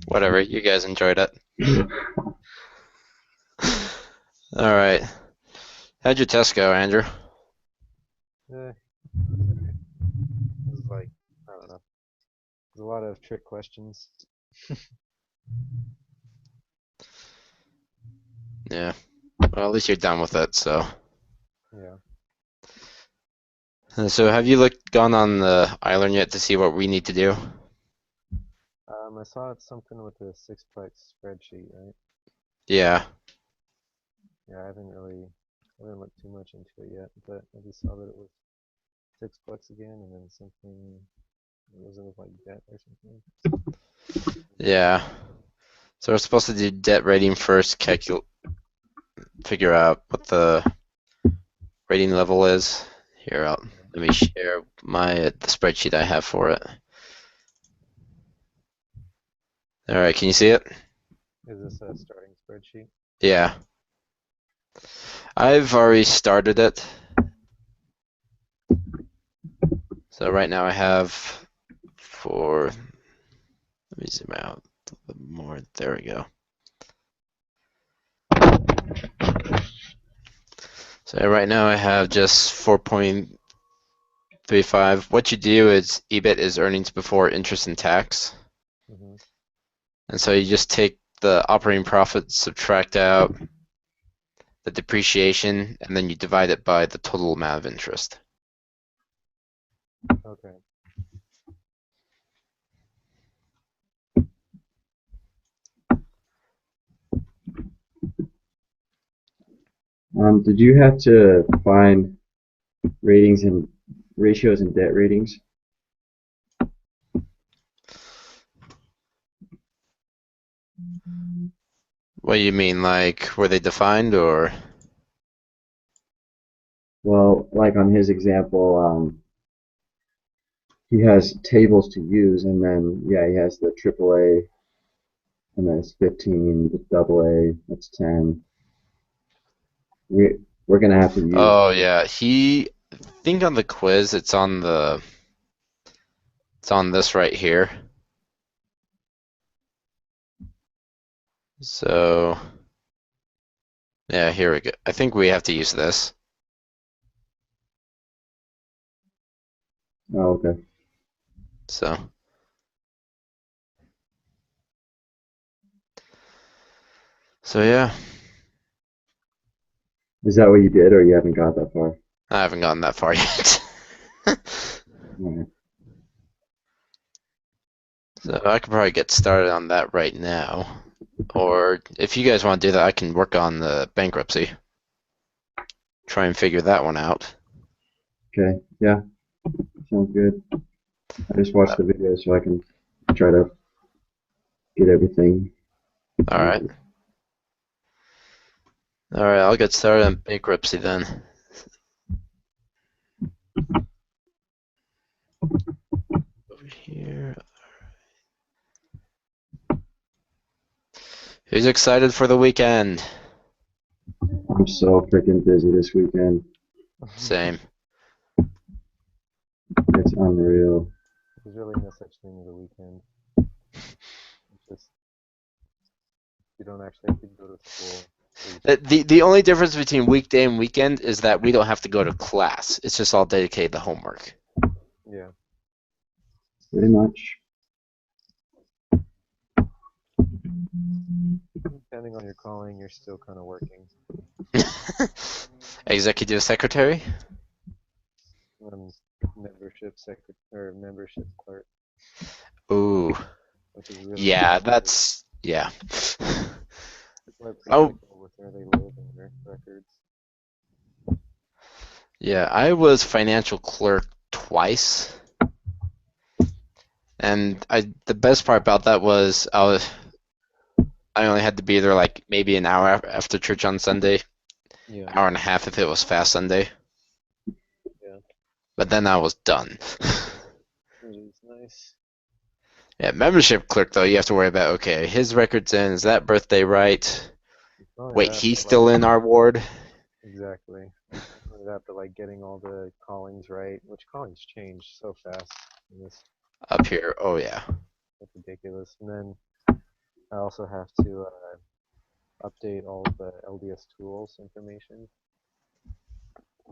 Whatever, you guys enjoyed it. All right. How'd your test go, Andrew? Eh, it was like, I don't know. There's a lot of trick questions. Yeah. Well, at least you're done with it, so. Yeah. So have you gone on the island yet to see what we need to do? I saw it's something with a sixplex spreadsheet, right? Yeah. Yeah, I haven't looked too much into it yet, but I just saw that it was sixplex again, and then something, was it with like debt or something? Yeah. So we're supposed to do debt rating first, figure out what the rating level is. Here, let me share the spreadsheet I have for it. All right, can you see it? Is this a starting spreadsheet? Yeah. I've already started it. So right now I have let me zoom out a little more. There we go. So right now I have just 4.35. What you do is EBIT is earnings before interest and tax. Mm-hmm. And so you just take the operating profit, subtract out the depreciation, and then you divide it by the total amount of interest. Okay. Did you have to find ratings and ratios and debt ratings? What do you mean, like, were they defined or? Well, like on his example, he has tables to use, and then yeah, he has the AAA, and then it's 15, the AA, that's 10. We're gonna have to use. Oh yeah, I think on the quiz it's on this right here. So yeah, here we go. I think we have to use this. Oh, okay. So yeah, Is that what you did, or you haven't got that far? I haven't gotten that far yet. All right. So I could probably get started on that right now. Or if you guys want to do that, I can work on the bankruptcy. Try and figure that one out. Okay. Yeah, sounds good. I just watched the video so I can try to get everything. All right. All right, I'll get started on bankruptcy then. Over here. Who's excited for the weekend? I'm so freaking busy this weekend. Same. It's unreal. There's really no such thing as a weekend. It's just you don't actually have to go to school. So you just, The only difference between weekday and weekend is that we don't have to go to class. It's just all dedicated to homework. yeah. Pretty much. Depending on your calling, you're still kind of working. Executive secretary? Um, membership secretary or membership clerk, Ooh. which is really Yeah, complicated. that's yeah. It's like Oh, practical with where they live and their records. yeah, I was financial clerk twice. And the best part about that was I only had to be there like maybe an hour after church on Sunday, Yeah, hour and a half if it was fast Sunday. yeah, But then I was done. it is nice. Yeah, membership clerk though, you have to worry about, okay, his record's in, is that birthday right? Oh Wait, yeah, he's but like still in our ward? exactly. After like getting all the callings right, which callings change so fast in this. Up here. Oh yeah. It's ridiculous. And then I also have to update all the LDS tools information.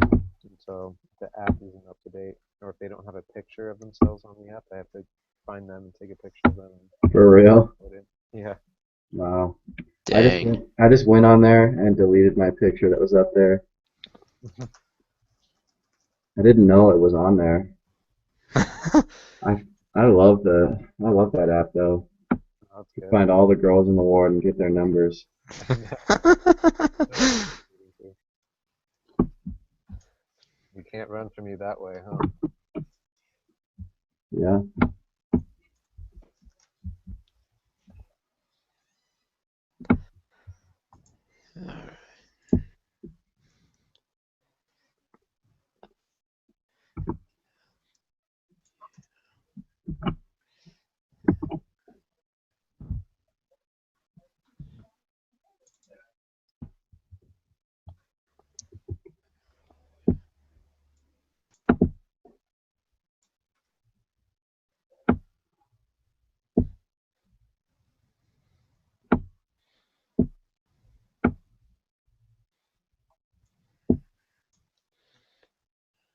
And so if the app isn't up to date, or if they don't have a picture of themselves on the app, I have to find them and take a picture of them. For real? Yeah. Wow. Dang. I just went on there and deleted my picture that was up there. I didn't know it was on there. I love that app though. Oh, that's You good. find all the girls in the ward and get their numbers. You can't run from me that way, huh? Yeah.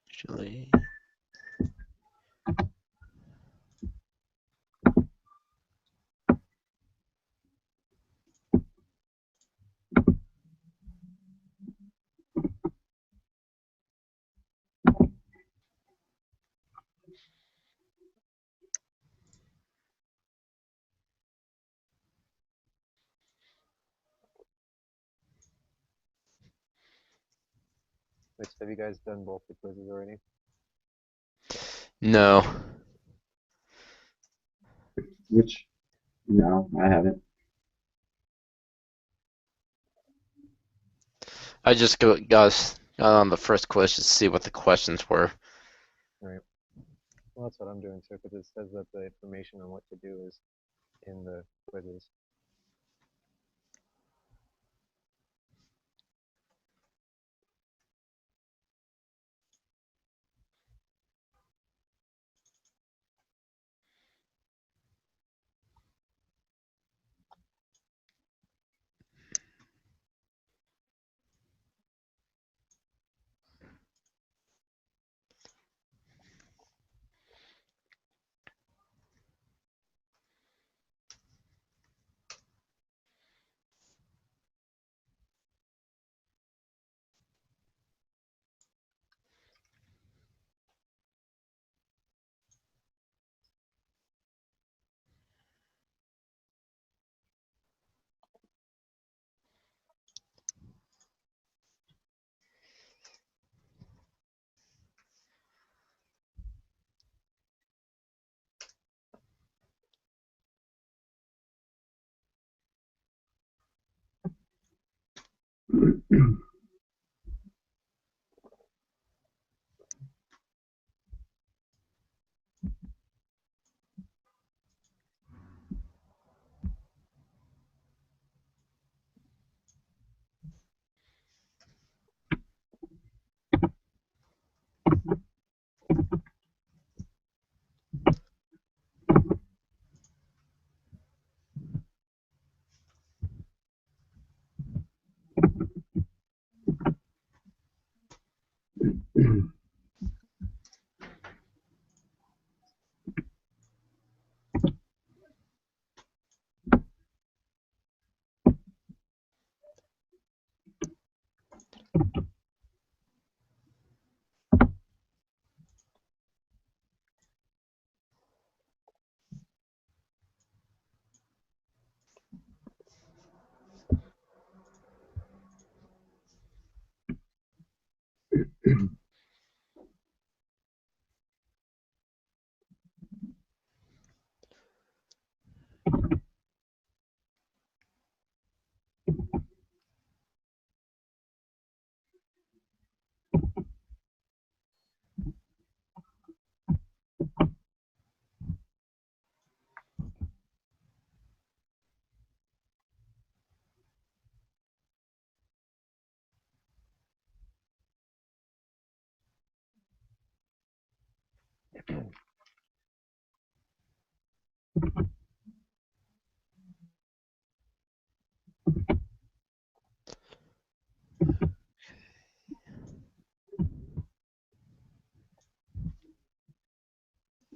Actually, Wait, so have you guys done both the quizzes already? no. Which no, I haven't. I just got on the first question to see what the questions were. Right. Well, that's what I'm doing too, because it says that the information on what to do is in the quizzes.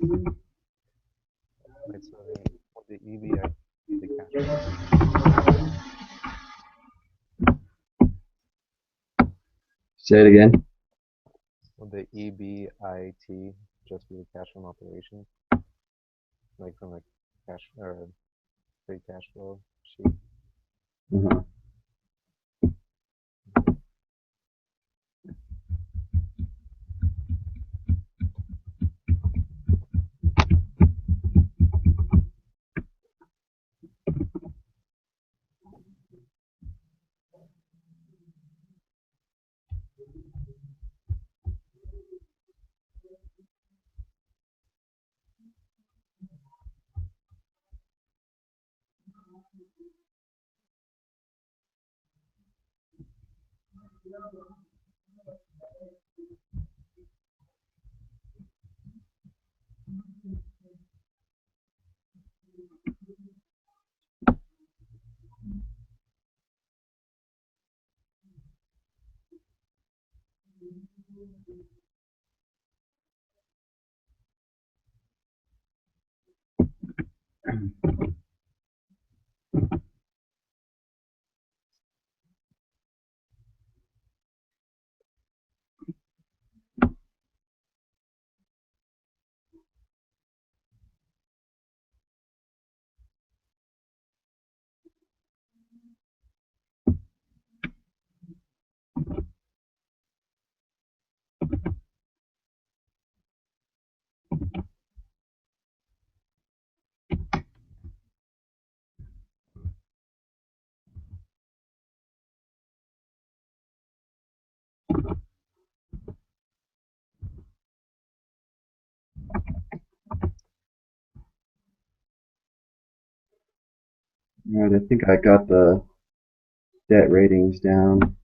Right, so with the EBI, the cash flow, Say it again. would the EBIT just be the cash from operations, like from the cash or free cash flow sheet? Uh-huh. All right, I think I got the debt ratings down.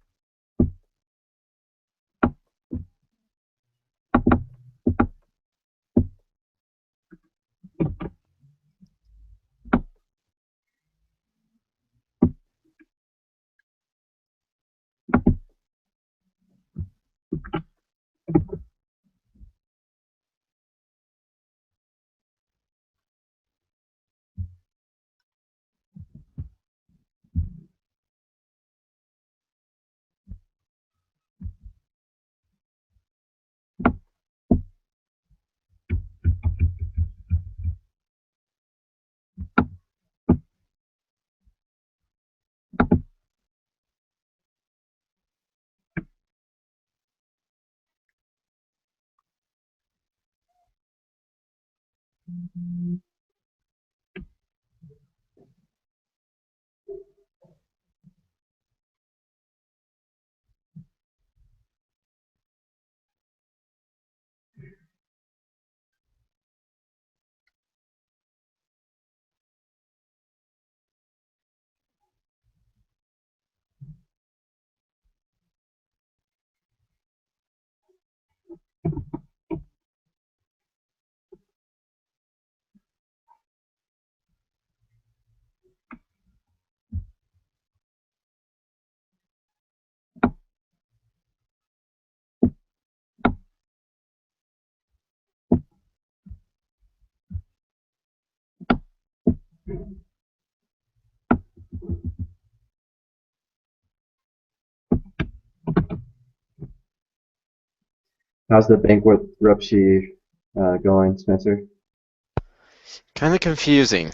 How's the bankruptcy going, Spencer? Kind of confusing.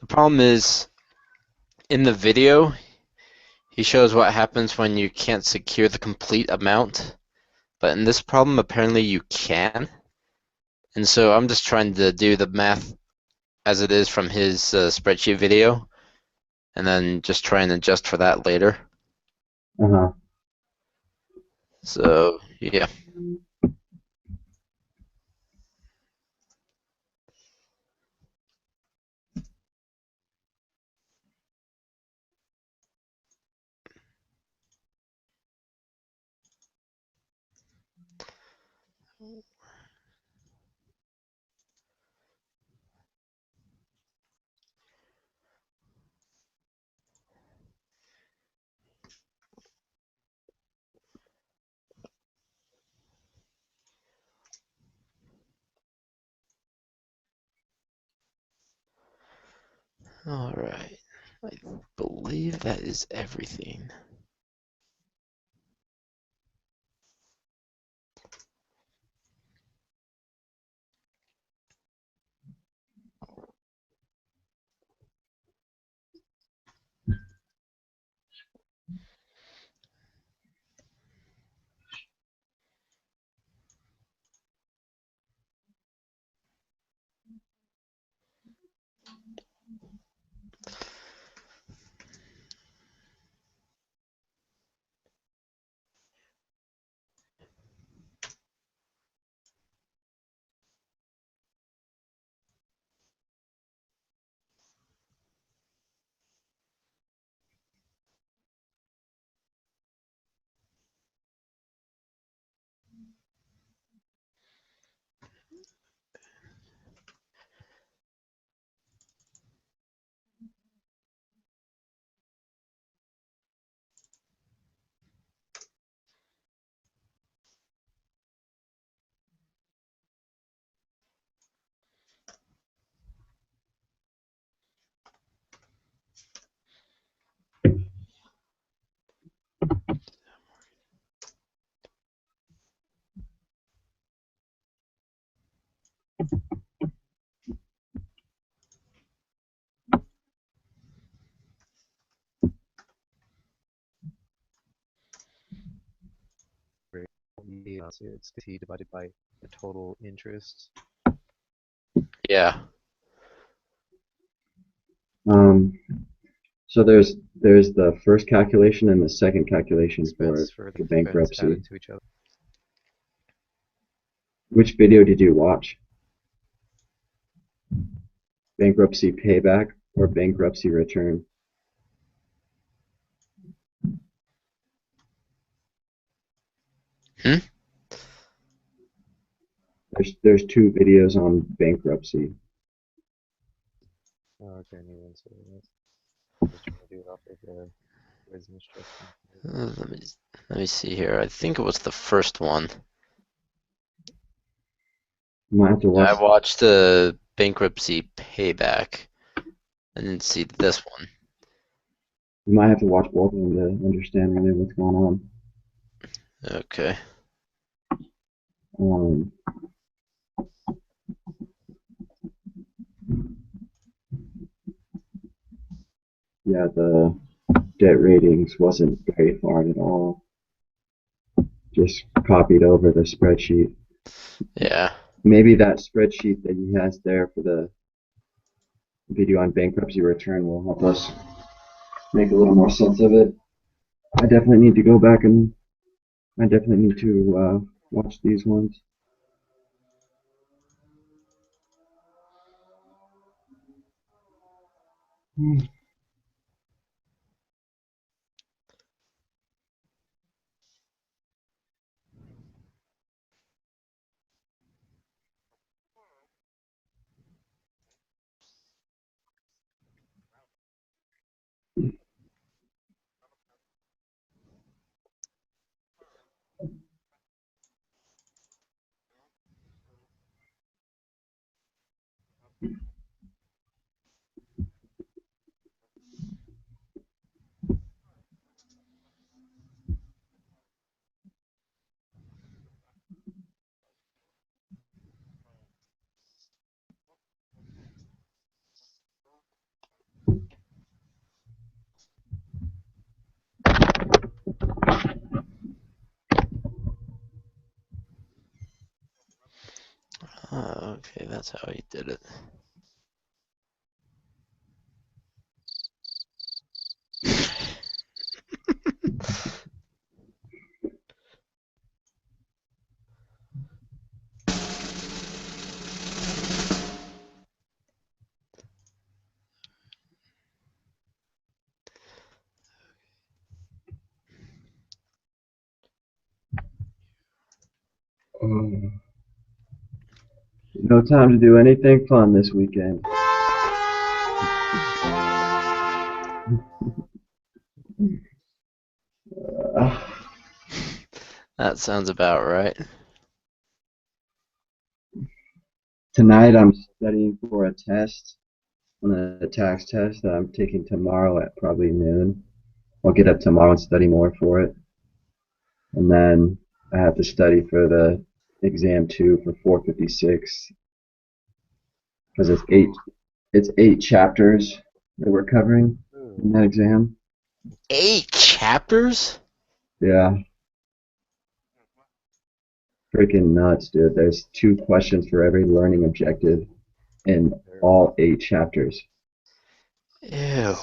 The problem is, in the video, he shows what happens when you can't secure the complete amount. But in this problem, apparently you can. And so I'm just trying to do the math as it is from his spreadsheet video, and then just try and adjust for that later. Uh-huh. So, yeah. All right. I believe that is everything. So it's T divided by the total interest. Yeah. So there's the first calculation and the second calculation Spreads for for the the spreads bankruptcy. added to each other. Which video did you watch? Bankruptcy payback or bankruptcy return? Hmm? There's two videos on bankruptcy. Oh, okay, new one. So just trying to do it off of the quiz instructions. Let me see here. I think it was the first one. You might have to watch. I watched the bankruptcy payback. I didn't see this one. You might have to watch both of them to understand really what's going on. Okay. Um, yeah, the debt ratings wasn't very hard at all. Just copied over the spreadsheet. Yeah. Maybe that spreadsheet that he has there for the video on bankruptcy return will help us make a little more sense of it. I definitely need to go back and I definitely need to watch these ones. Okay, that's how he did it. No time to do anything fun this weekend. Uh, That sounds about right. Tonight I'm studying for a test. on the tax test that I'm taking tomorrow at probably noon. I'll get up tomorrow and study more for it. And then I have to study for the exam 2 for 456 because it's eight chapters that we're covering in Ooh, that exam. 8 chapters? Yeah, freaking nuts, dude. There's 2 questions for every learning objective in terrible. all 8 chapters. Ew.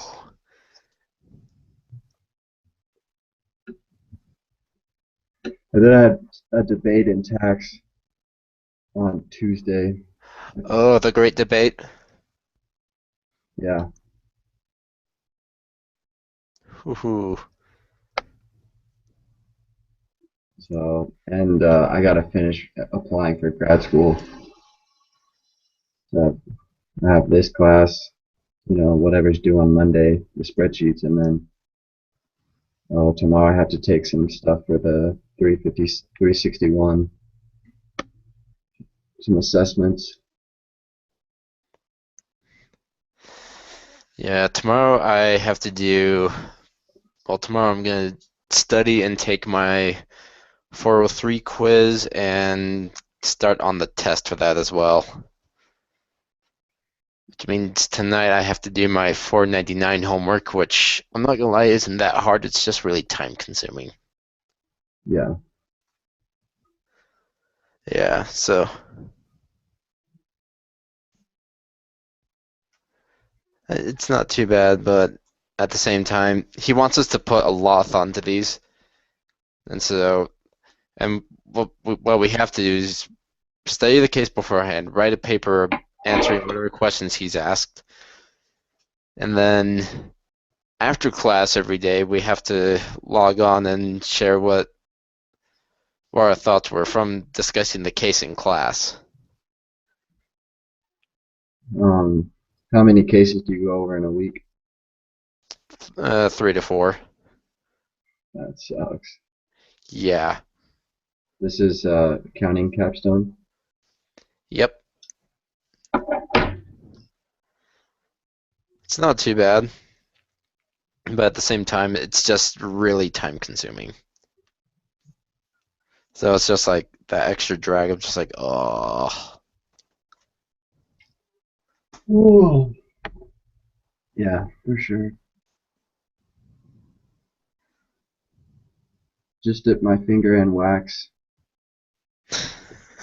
And then I had a debate in tax on Tuesday. Oh, the great debate. Yeah, Ooh. so, and I got to finish applying for grad school. So I have this class, whatever's due on Monday, the spreadsheets, and then tomorrow I have to take some stuff for the 350, 361, some assessments. Yeah, tomorrow I have to do, well, tomorrow I'm gonna study and take my 403 quiz and start on the test for that as well. Which means tonight I have to do my 499 homework, which I'm not gonna lie isn't that hard, it's just really time consuming. Yeah. Yeah, so it's not too bad, but at the same time, he wants us to put a lot of thought into these, and so, and what we have to do is study the case beforehand, write a paper answering whatever questions he's asked, and then after class every day, we have to log on and share what our thoughts were from discussing the case in class. Um, how many cases do you go over in a week? 3 to 4. That sucks. Yeah. This is counting capstone. Yep. It's not too bad, but at the same time, it's just really time consuming. So it's just like that extra drag. I'm just like, oh. Whoa. Yeah, for sure. Just dip my finger in wax.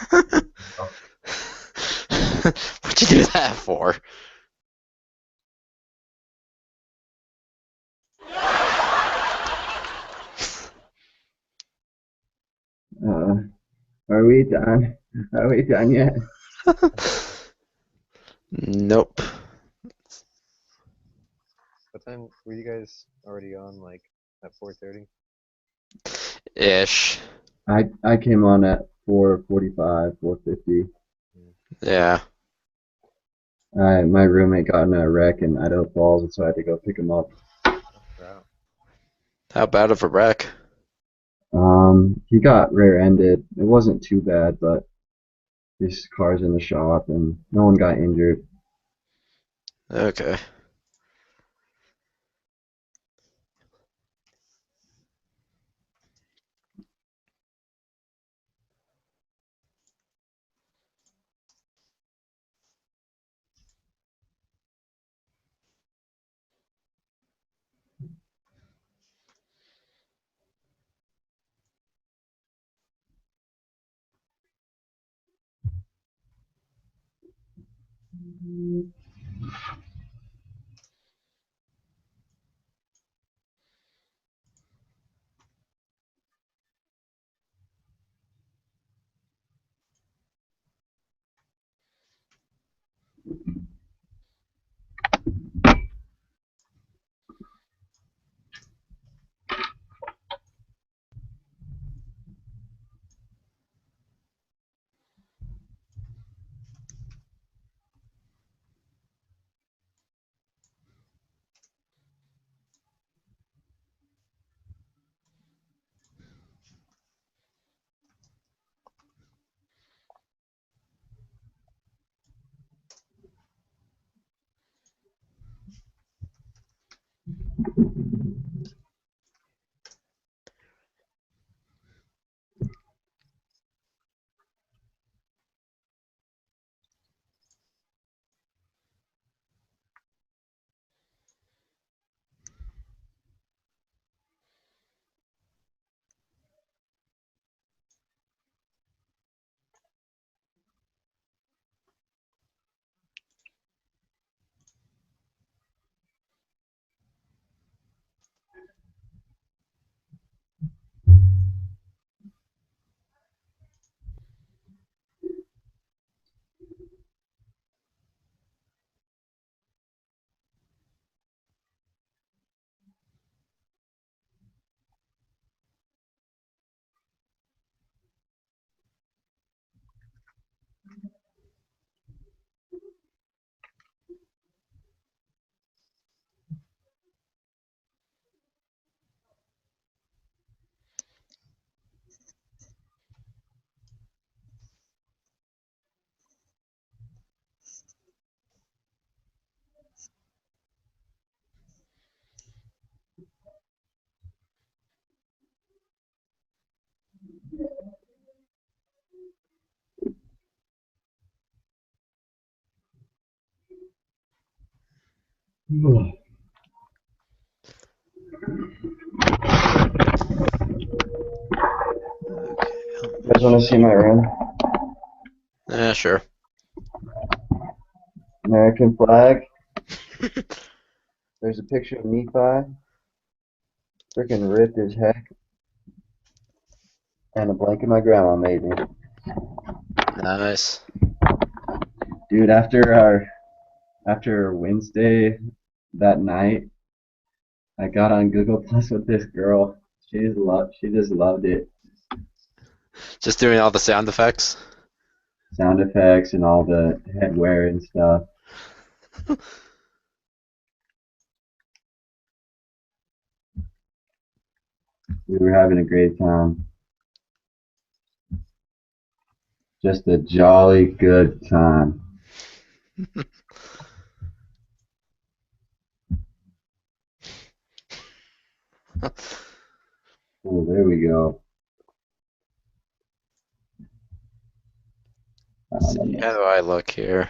What'd you do that for? Uh, are we done? Are we done yet? Nope. What time were you guys already on? Like at 4:30? Ish. I came on at 4:45, 4:50. Yeah. My roommate got in a wreck in Idaho Falls, and so I had to go pick him up. Oh, wow. How bad of a wreck? He got rear-ended. It wasn't too bad, but his car's in the shop, and no one got injured. Okay. Okay. You guys want to see my room? Yeah, sure. American flag. There's a picture of Nephi. Freaking ripped as heck. And a blanket my grandma made me. Nice. Dude, after Wednesday that night, I got on Google Plus with this girl. She just loved it. Just doing all the sound effects. Sound effects and all the headwear and stuff. We were having a great time. Just a jolly good time. Oh, there we go. Let's see, how do I look here?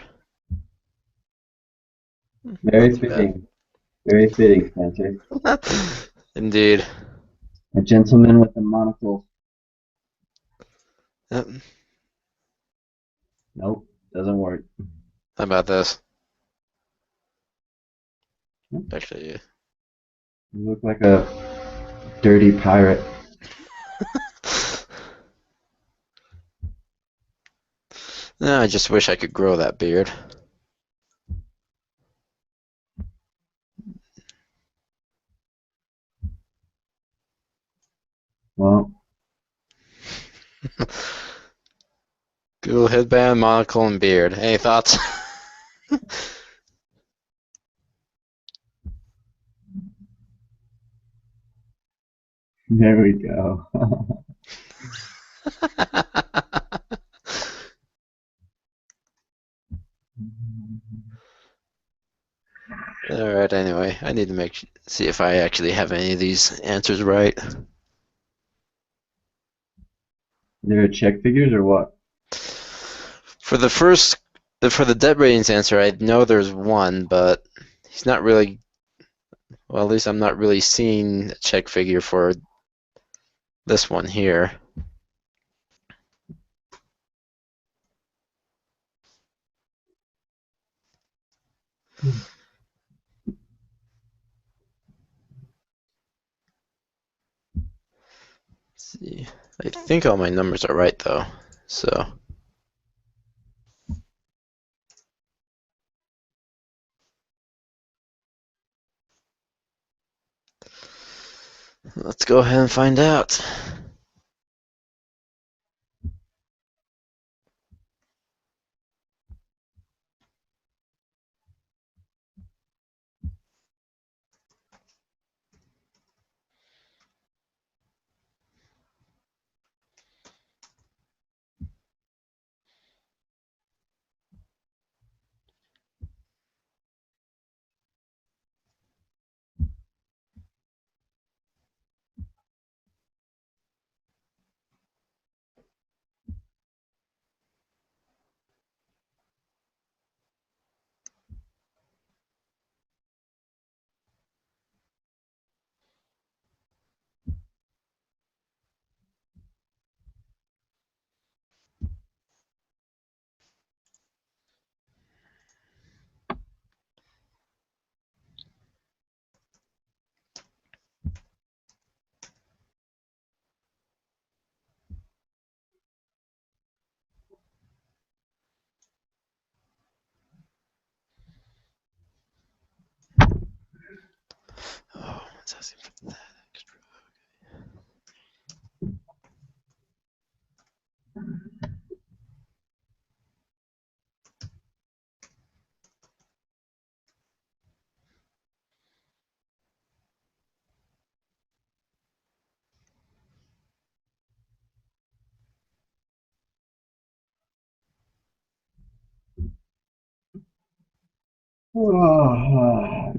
Very Not too bad. fitting. Very fitting, Spencer. Indeed. A gentleman with a monocle. Yep. Nope, doesn't work. How about this? Actually, You look like a dirty pirate. no, I just wish I could grow that beard. Well, Google headband, monocle, and beard. Any thoughts? there we go. Alright, anyway, I need to see if I actually have any of these answers right. They're check figures or what? For the debt ratings answer, I know there's one, but he's not really, well, at least I'm not really seeing a check figure for this one here. Let's see. I think all my numbers are right though. So let's go ahead and find out. Oh,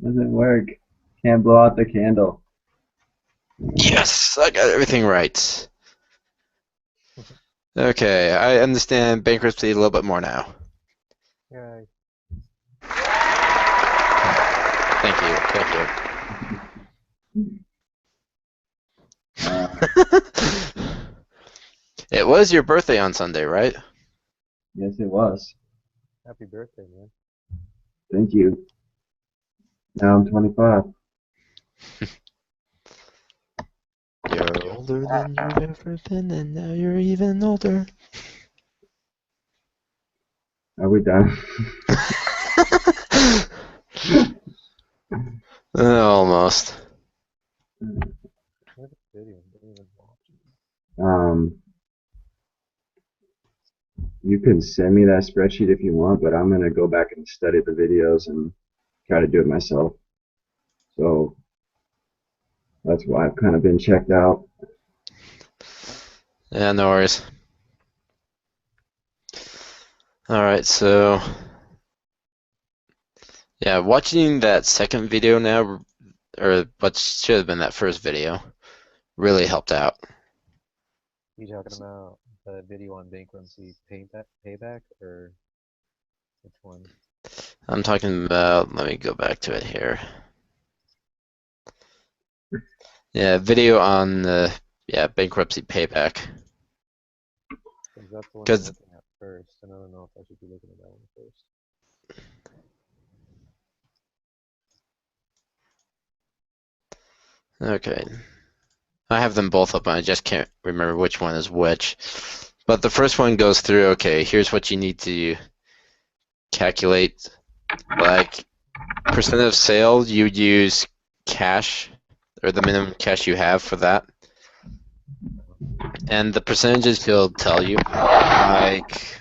doesn't work. Can't blow out the candle. Yes, I got everything right. Okay, I understand bankruptcy a little bit more now. Yeah, Thank you, thank Uh, you. It was your birthday on Sunday, right? yes, it was. happy birthday, man. Thank you. Now I'm 25. You're older than you've ever been, and now you're even older. Are we done? Almost. What a video, I didn't even watch it. Um, you can send me that spreadsheet if you want, but I'm gonna go back and study the videos and try to do it myself. So that's why I've kind of been checked out. Yeah, no worries. Alright, so yeah, watching that second video now, or what should have been that first video, really helped out. You talking about the video on bankruptcy payback, or which one? I'm talking about, let me go back to it here. Yeah, video on the bankruptcy payback. Because that's the one I'm Because looking at first, and I don't know if I should be looking at that one first. okay, I have them both up, and I just can't remember which one is which. But the first one goes through, okay, here's what you need to calculate. Like, percent of sale, you would use cash, or the minimum cash you have for that. And the percentages he'll tell you. Like,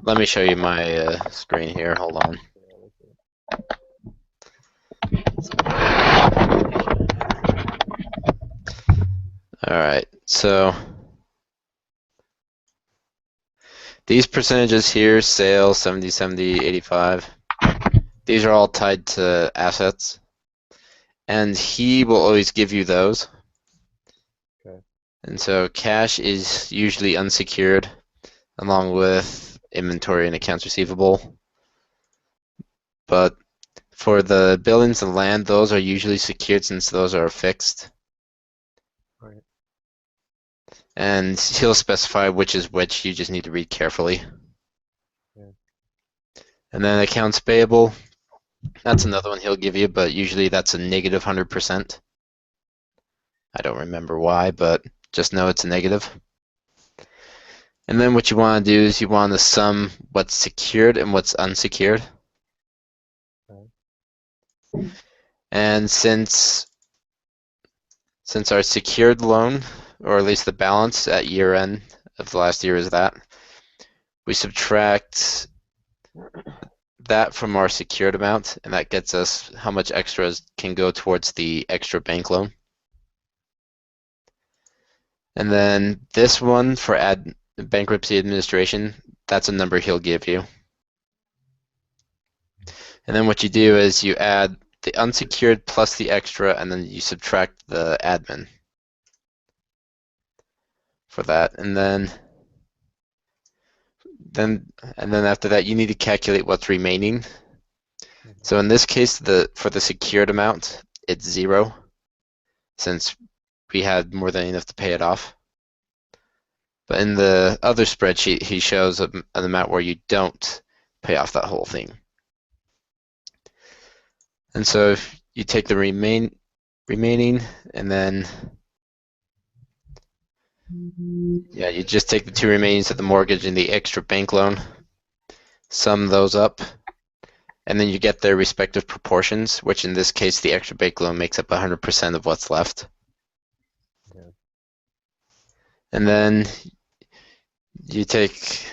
let me show you my screen here, hold on. Yeah, look at it. Alright, so these percentages here, sales, 70, 70, 85, these are all tied to assets. And he will always give you those. Okay. And so cash is usually unsecured, along with inventory and accounts receivable. But for the buildings and land, those are usually secured since those are fixed. Right. And he'll specify which is which, you just need to read carefully. Yeah. And then accounts payable, that's another one he'll give you, but usually that's a negative 100%. I don't remember why, but just know it's a negative. And then what you want to do is you want to sum what's secured and what's unsecured. Okay. And since our secured loan, or at least the balance at year end of the last year is that, we subtract that from our secured amount, and that gets us how much extras can go towards the extra bank loan. And then this one for bankruptcy administration, that's a number he'll give you. And then what you do is you add the unsecured plus the extra, and then you subtract the admin for that. And then after that, you need to calculate what's remaining. So in this case, for the secured amount, it's 0, since we had more than enough to pay it off. But in the other spreadsheet, he shows an amount where you don't pay off that whole thing. And so if you take the remaining, and then yeah, you just take the two remainings of the mortgage and the extra bank loan, sum those up, and then you get their respective proportions, which in this case, the extra bank loan makes up 100% of what's left. Okay. And then you take,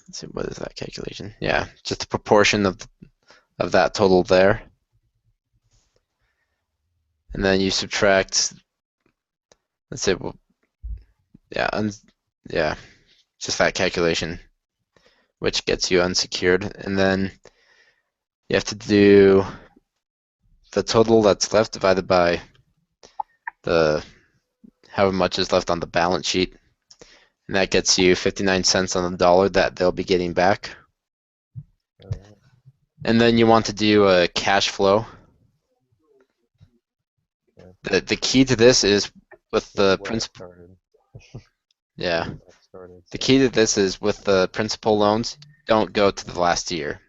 let's see, what is that calculation? Yeah, just a proportion of that total there. And then you subtract, let's say, well, yeah, just that calculation, which gets you unsecured. And then you have to do the total that's left divided by the however much is left on the balance sheet. And that gets you 59 cents on the dollar that they'll be getting back. Alright. And then you want to do a cash flow. Okay. The key to this is with the Where I principal. started. Yeah. Where I started, The so, key to this is with the principal loans, don't go to the last year.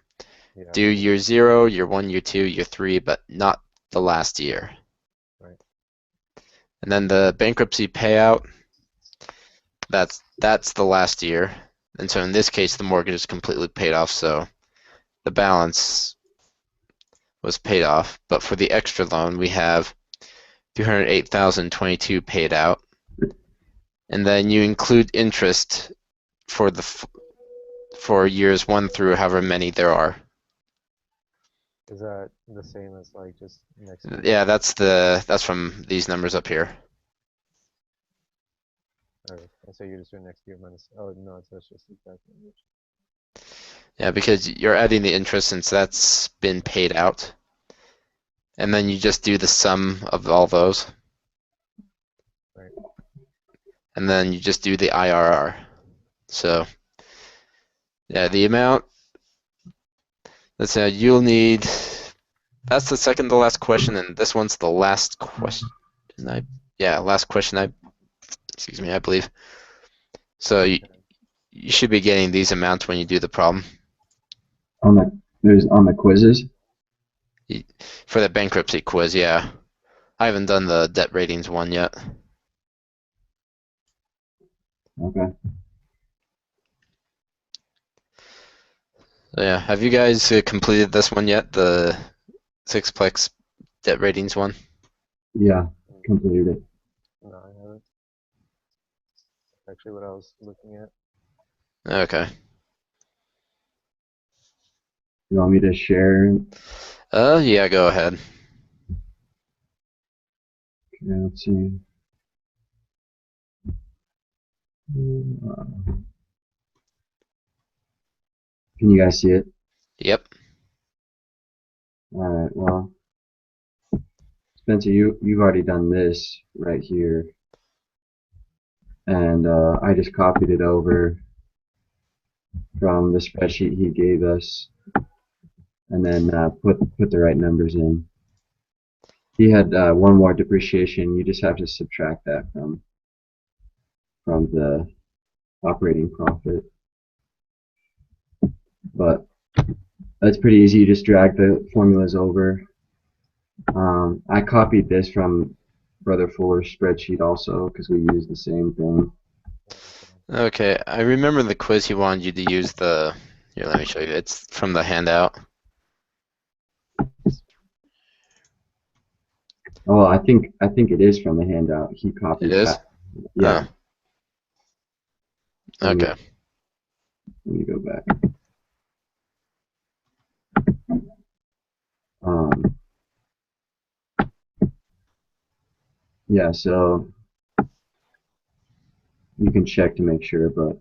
yeah. Do year 0, year 1, year 2, year 3, but not the last year. Right. And then the bankruptcy payout, that's the last year. And so in this case, the mortgage is completely paid off, so the balance was paid off. But for the extra loan, we have 208,022 paid out. And then you include interest for for years 1 through however many there are. Is that the same as like just next year? Yeah, that's from these numbers up here. Or, so you're just doing next year minus, oh no, so it's just exactly. Yeah, because you're adding the interest since that's been paid out. And then you just do the sum of all those. Right. And then you just do the IRR. So, yeah, the amount, let's say you'll need, that's the second to last question, and this one's the last question. Last question, excuse me, I believe. So you should be getting these amounts when you do the problem. On the quizzes. For the bankruptcy quiz, yeah. I haven't done the debt ratings one yet. Okay. So yeah, have you guys completed this one yet? The sixplex debt ratings one? Yeah, completed it. No, I haven't. Actually, what I was looking at. Okay. You want me to share? Yeah, go ahead. Okay, let's see. Can you guys see it? Yep. All right. Well, Spencer, you've already done this right here, and I just copied it over from the spreadsheet he gave us, and then put the right numbers in. He had one more depreciation. You just have to subtract that from the operating profit. But that's pretty easy. You just drag the formulas over. I copied this from Brother Fuller's spreadsheet also because we use the same thing. Okay, I remember the quiz he wanted you to use the. Here, let me show you. It's from the handout. Oh, I think it is from the handout. He copied It is? that. Yeah. Oh. Okay. Let me go back. Yeah, so you can check to make sure, but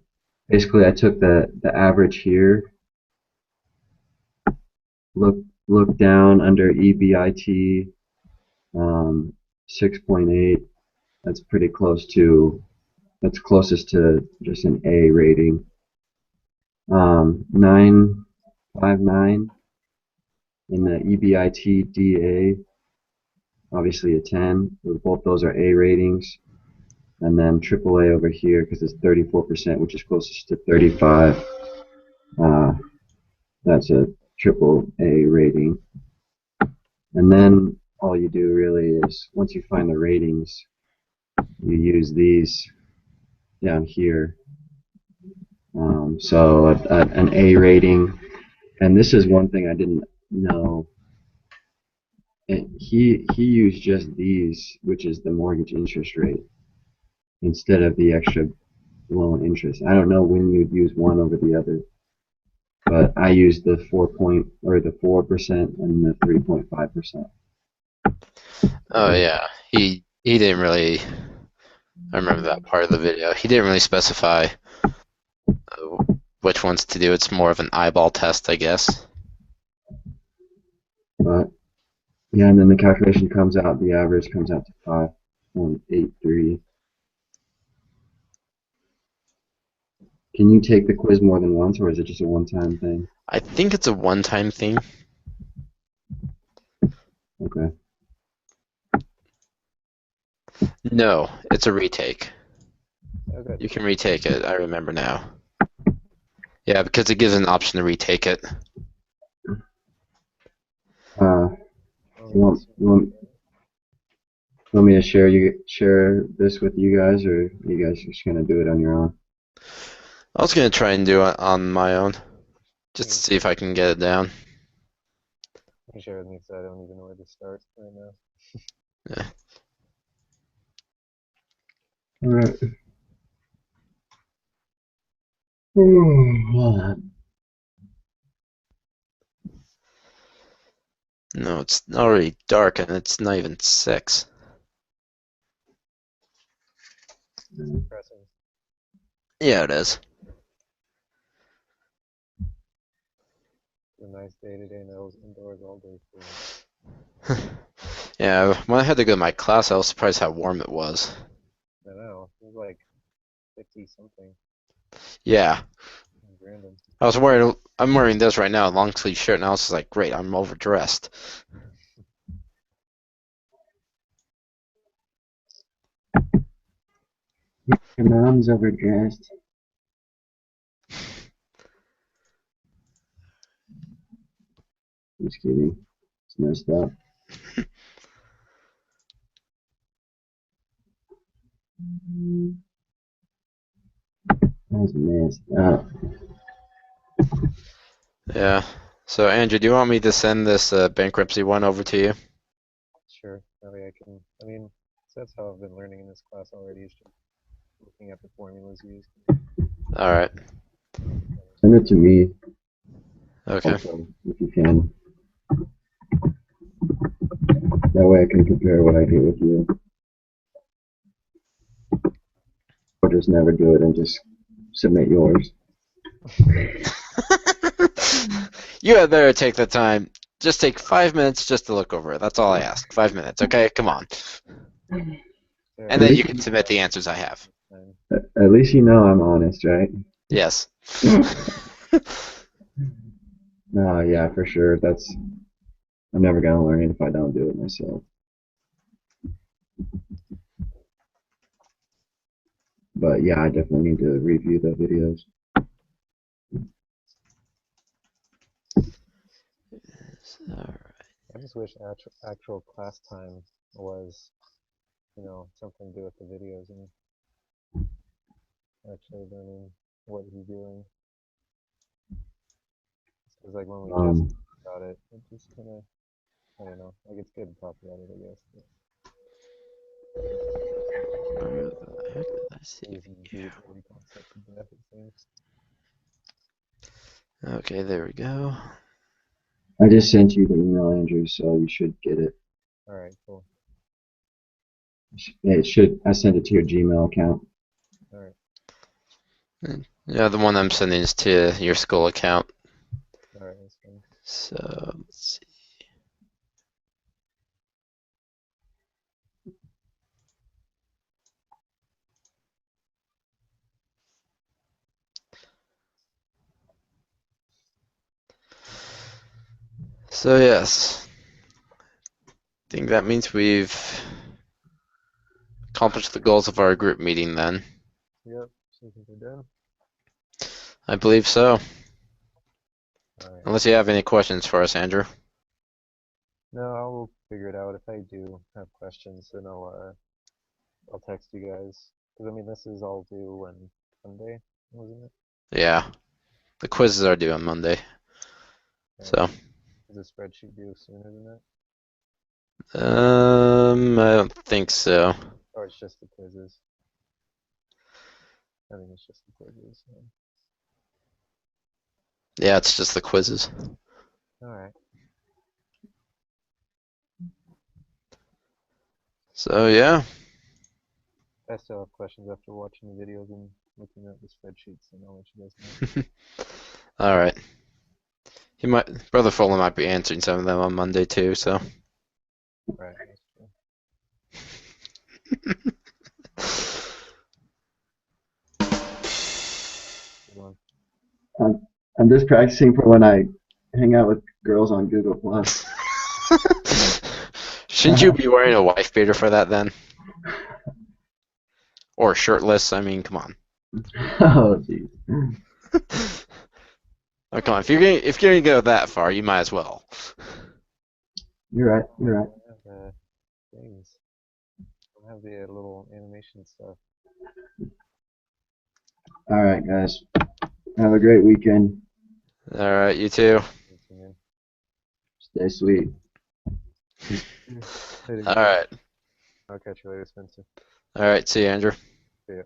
basically I took the average here, look down under EBIT, 6.8. That's pretty close to, that's closest to just an A rating. 9.59 in the EBIT DA, obviously a 10. Both those are A ratings. And then AAA over here, because it's 34%, which is closest to 35. That's a triple A rating. And then all you do really is, once you find the ratings, you use these down here. So an A rating, and this is one thing I didn't know. He used just these, which is the mortgage interest rate, instead of the extra loan interest. I don't know when you'd use one over the other, but I used the 4% and the 3.5%. Oh yeah, he didn't really. I remember that part of the video. He didn't really specify which ones to do. It's more of an eyeball test, I guess. But yeah, and then the calculation comes out. The average comes out to 5.83. Can you take the quiz more than once, or is it just a one-time thing? I think it's a one-time thing. Okay. No, it's a retake. Oh, good. You can retake it. I remember now. Yeah, because it gives an option to retake it. Oh, You want me to share this with you guys, or are you guys just gonna do it on your own? I was gonna try and do it on my own, just to see if I can get it down. You can share with me because I don't even know where to start right now. Yeah. All right. Hold on. No, it's already dark and it's not even 6. Depressing. Yeah, it is. It's a nice day today, and I was indoors all day for Yeah, when I had to go to my class, I was surprised how warm it was. I know. It was like 50 something. Yeah, Random. I'm wearing this right now, a long sleeve shirt, and I was just like, great, I'm overdressed. Your mom's overdressed. Just kidding. It's messed up. That's messed up. Yeah. So, Andrew, do you want me to send this bankruptcy one over to you? Sure. That way I can. I mean, so that's how I've been learning in this class already. Is just looking at the formulas used. All right. Send it to me Okay. also, if you can. That way I can compare what I do with you. Or just never do it and just submit yours. You had better take the time. Just take 5 minutes just to look over it. That's all I ask. 5 minutes, okay? Come on. There, And then you can submit the answers I have. At least you know I'm honest, right? Yes. No, yeah, for sure. I'm never gonna learn it if I don't do it myself. But yeah, I definitely need to review the videos. All I just wish actual class time was, something to do with the videos and actually learning what he's doing. Because like when we just Um, talk about it, it just kind of, I don't know, like it's good to talk about it, I guess. But Where the heck did I see? easy to beat every concept to death, it seems. Okay, there we go. I just sent you the email, Andrew, so you should get it. All right, cool. It should. I sent it to your Gmail account. All right, Yeah, the one I'm sending is to your school account. all right, that's fine. So, let's see. So, yes. I think that means we've accomplished the goals of our group meeting then. Yep, so you think we're done? I believe so. All right. Unless you have any questions for us, Andrew. No, I'll figure it out. If I do have questions, then I'll text you guys. Because I mean, this is all due when Monday, wasn't it? Yeah, the quizzes are due on Monday. So, Is the spreadsheet due sooner than that? I don't think so. Or it's just the quizzes? I think it's just the quizzes. Yeah, it's just the quizzes. Alright. So yeah, I still have questions after watching the videos and looking at the spreadsheets, and I'll let you guys know. all right. Brother Fuller might be answering some of them on Monday too. So. Right, that's true. Good one. I'm just practicing for when I hang out with girls on Google Plus. Shouldn't you be wearing a wife beater for that then? Or shirtless? I mean, come on. Oh, jeez. Oh, come on. If you're gonna go that far, you might as well. You're right. You're right. I have things. I have the little animation stuff. All right, guys. Have a great weekend. All right, you too. Thanks, man. Stay sweet. Later, All guys. right. I'll catch you later, Spencer. All right. See you, Andrew. See ya.